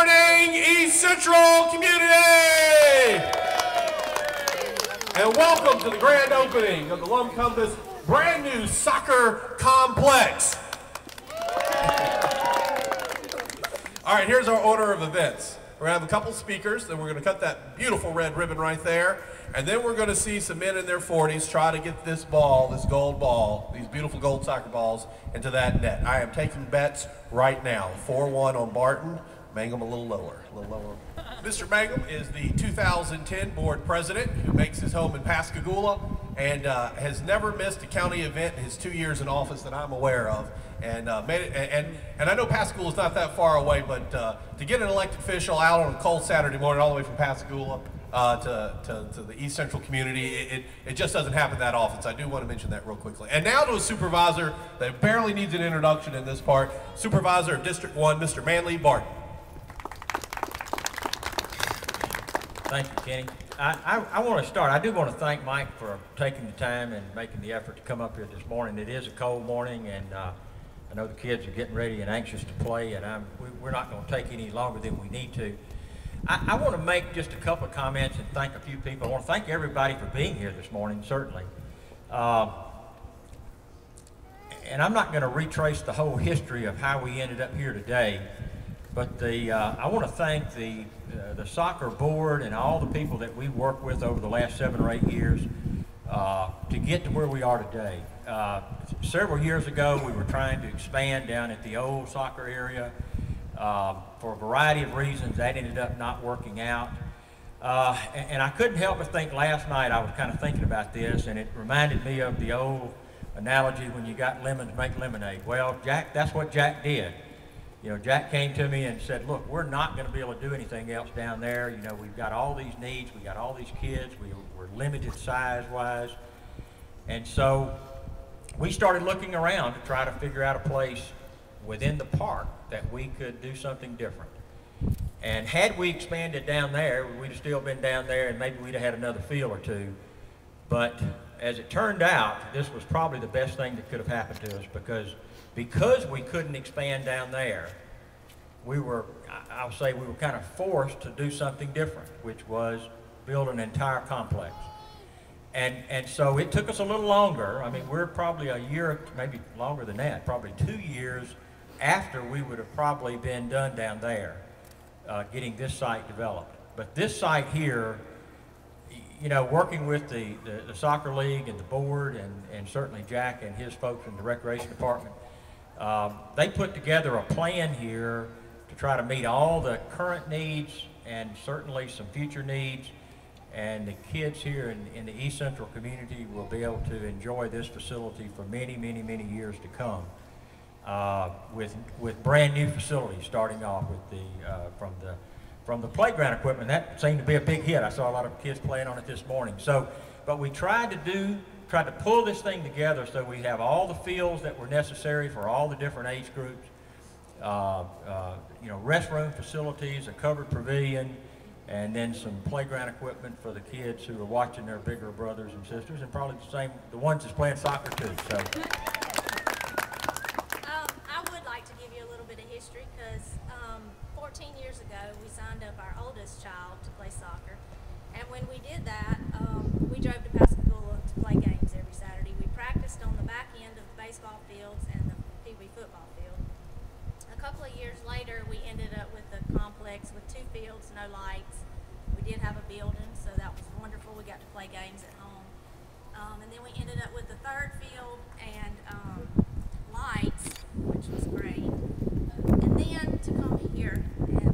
morning, East Central community! And welcome to the grand opening of the Lumcumbus brand new soccer complex. All right, here's our order of events. We're gonna have a couple speakers, then we're gonna cut that beautiful red ribbon right there, and then we're gonna see some men in their 40s try to get this ball, this gold ball, these beautiful gold soccer balls, into that net. I am taking bets right now. 4-1 on Barton, Mangum a little lower, Mr. Mangum is the 2010 board president who makes his home in Pascagoula and has never missed a county event in his 2 years in office that I'm aware of. And made it, and I know Pascagoula is not that far away, but to get an elected official out on a cold Saturday morning all the way from Pascagoula to the East Central community, it just doesn't happen that often. So I do want to mention that real quickly. And now to a supervisor that barely needs an introduction in this part, Supervisor of District 1, Mr. Manley Barton. Thank you, Kenny. I want to start. I do want to thank Mike for taking the time and making the effort to come up here this morning. It is a cold morning, and I know the kids are getting ready and anxious to play, and we're not going to take any longer than we need to. I want to make just a couple of comments and thank a few people. I want to thank everybody for being here this morning, certainly. And I'm not going to retrace the whole history of how we ended up here today, but I want to thank the soccer board and all the people that we worked with over the last 7 or 8 years to get to where we are today. Several years ago, we were trying to expand down at the old soccer area. For a variety of reasons, that ended up not working out. And I couldn't help but think last night, I was kind of thinking about this, and it reminded me of the old analogy, when you got lemons, make lemonade. Well, Jack, that's what Jack did. You know, Jack came to me and said, look, we're not going to be able to do anything else down there. You know, we've got all these needs, we got all these kids, we're limited size-wise. And so we started looking around to try to figure out a place within the park that we could do something different. And had we expanded down there, we'd have still been down there, and maybe we'd have had another field or two. But as it turned out, this was probably the best thing that could have happened to us, because we couldn't expand down there, I'll say we were kind of forced to do something different, which was build an entire complex. And so it took us a little longer. I mean, we're probably a year, maybe longer than that, probably 2 years after we would have probably been done down there, getting this site developed. But this site here, you know, working with the soccer league and the board, and certainly Jack and his folks in the recreation department, they put together a plan here to try to meet all the current needs and certainly some future needs. And the kids here in the East Central community will be able to enjoy this facility for many, many, many years to come. With brand new facilities, starting off with from the playground equipment. That seemed to be a big hit. I saw a lot of kids playing on it this morning. So, but we tried to pull this thing together so we have all the fields that were necessary for all the different age groups. You know, restroom facilities, a covered pavilion, and then some playground equipment for the kids who are watching their bigger brothers and sisters, and probably the ones that's playing soccer too. So. I would like to give you a little bit of history, because 14 years ago we signed up our oldest child to play soccer, and when we did that, we drove to Pascagoula to play games every Saturday. We practiced on the back end of the baseball fields and the Pee Wee football field. A couple of years later, we ended up with a complex with 2 fields, no lights. We did have a building, so that was wonderful. We got to play games at home. And then we ended up with the 3rd field and lights, which was great. And then to come here and